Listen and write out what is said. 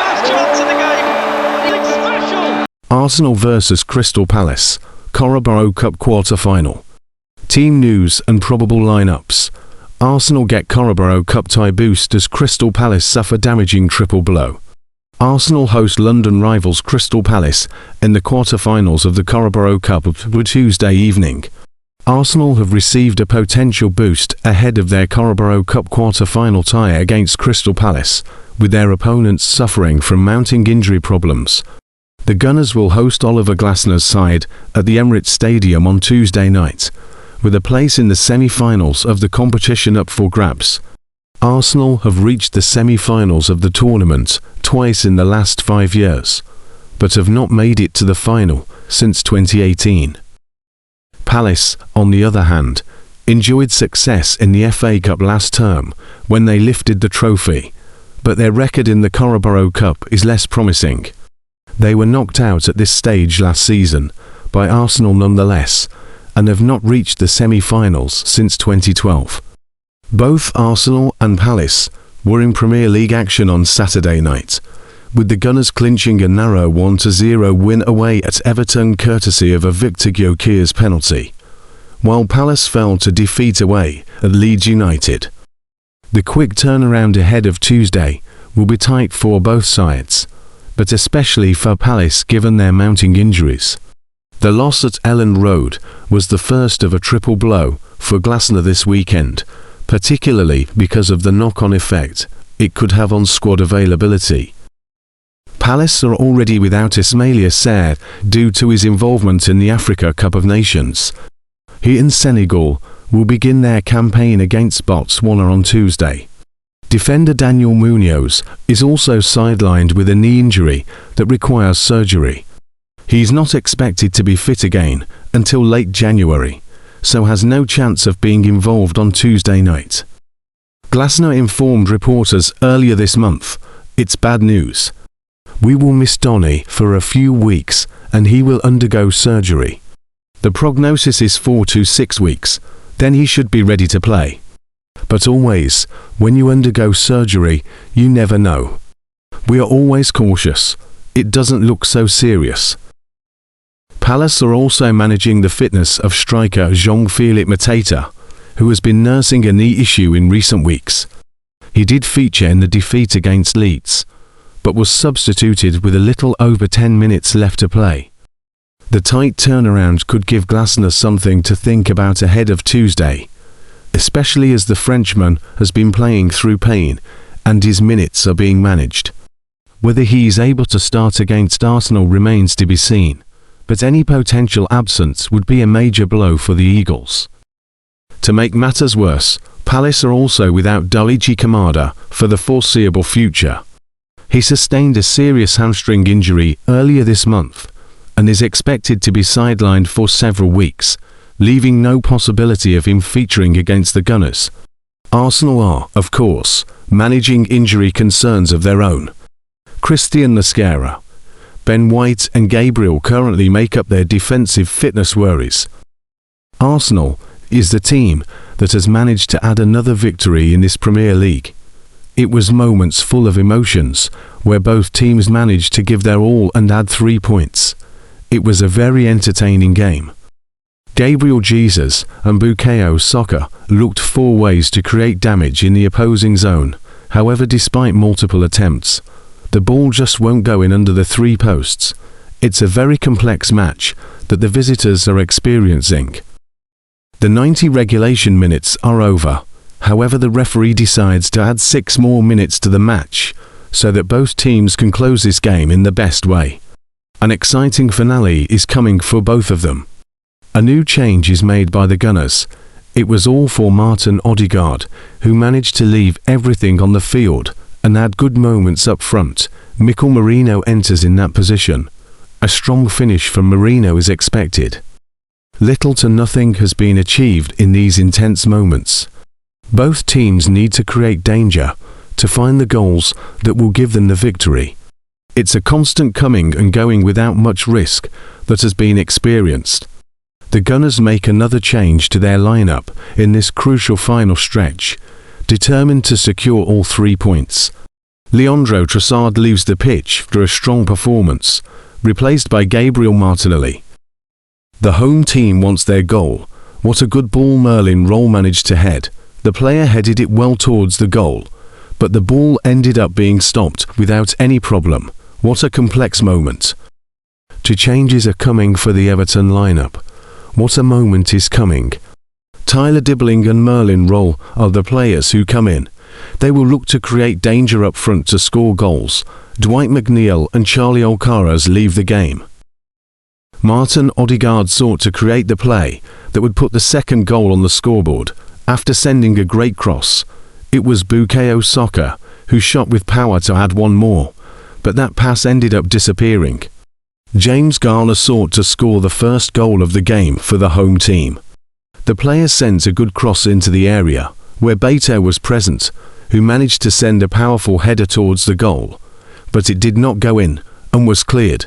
first chance of the game. It's special. Arsenal vs Crystal Palace, Carabao Cup quarter-final. Team news and probable lineups. Arsenal get Carabao Cup tie boost as Crystal Palace suffer damaging triple blow. Arsenal host London rivals Crystal Palace in the quarter-finals of the Carabao Cup on Tuesday evening. Arsenal have received a potential boost ahead of their Carabao Cup quarter-final tie against Crystal Palace, with their opponents suffering from mounting injury problems. The Gunners will host Oliver Glasner's side at the Emirates Stadium on Tuesday night, with a place in the semi-finals of the competition up for grabs. Arsenal have reached the semi-finals of the tournament twice in the last 5 years, but have not made it to the final since 2018. Palace, on the other hand, enjoyed success in the FA Cup last term when they lifted the trophy, but their record in the Carabao Cup is less promising. They were knocked out at this stage last season by Arsenal nonetheless, and have not reached the semi-finals since 2012. Both Arsenal and Palace were in Premier League action on Saturday night, with the Gunners clinching a narrow 1-0 win away at Everton courtesy of a Victor Gyökeres penalty, while Palace fell to defeat away at Leeds United. The quick turnaround ahead of Tuesday will be tight for both sides, but especially for Palace given their mounting injuries. The loss at Elland Road was the first of a triple blow for Glasner this weekend, particularly because of the knock-on effect it could have on squad availability. Palace are already without Ismaila Sarr due to his involvement in the Africa Cup of Nations. He and Senegal will begin their campaign against Botswana on Tuesday. Defender Daniel Munoz is also sidelined with a knee injury that requires surgery. He's not expected to be fit again until late January, so has no chance of being involved on Tuesday night. Glasner informed reporters earlier this month, "It's bad news. We will miss Donny for a few weeks and he will undergo surgery. The prognosis is 4 to 6 weeks, then he should be ready to play. But always, when you undergo surgery, you never know. We are always cautious. It doesn't look so serious." Palace are also managing the fitness of striker Jean-Philippe Mateta, who has been nursing a knee issue in recent weeks. He did feature in the defeat against Leeds, but was substituted with a little over 10 minutes left to play. The tight turnaround could give Glasner something to think about ahead of Tuesday, especially as the Frenchman has been playing through pain and his minutes are being managed. Whether he is able to start against Arsenal remains to be seen, but any potential absence would be a major blow for the Eagles. To make matters worse, Palace are also without Daichi Kamada for the foreseeable future. He sustained a serious hamstring injury earlier this month and is expected to be sidelined for several weeks, leaving no possibility of him featuring against the Gunners. Arsenal are, of course, managing injury concerns of their own. Christian Lasquera, Ben White and Gabriel currently make up their defensive fitness worries. Arsenal is the team that has managed to add another victory in this Premier League. It was moments full of emotions, where both teams managed to give their all and add 3 points. It was a very entertaining game. Gabriel Jesus and Bukayo Saka looked for ways to create damage in the opposing zone. However, despite multiple attempts, the ball just won't go in under the 3 posts. It's a very complex match that the visitors are experiencing. The 90 regulation minutes are over. However, the referee decides to add 6 more minutes to the match, so that both teams can close this game in the best way. An exciting finale is coming for both of them. A new change is made by the Gunners. It was all for Martin Odegaard, who managed to leave everything on the field and add good moments up front. Mikel Merino enters in that position. A strong finish from Merino is expected. Little to nothing has been achieved in these intense moments. Both teams need to create danger to find the goals that will give them the victory. It's a constant coming and going without much risk that has been experienced. The Gunners make another change to their lineup in this crucial final stretch, determined to secure all 3 points. Leandro Trossard leaves the pitch after a strong performance, replaced by Gabriel Martinelli. The home team wants their goal. What a good ball Merlin Roll managed to head. The player headed it well towards the goal, but the ball ended up being stopped without any problem. What a complex moment. Two changes are coming for the Everton lineup. What a moment is coming. Tyler Dibbling and Merlin Roll are the players who come in. They will look to create danger up front to score goals. Dwight McNeil and Charlie Alcaraz leave the game. Martin Odegaard sought to create the play that would put the second goal on the scoreboard after sending a great cross. It was Bukayo Saka who shot with power to add one more, but that pass ended up disappearing. James Garner sought to score the first goal of the game for the home team. The player sent a good cross into the area where Beto was present, who managed to send a powerful header towards the goal, but it did not go in and was cleared.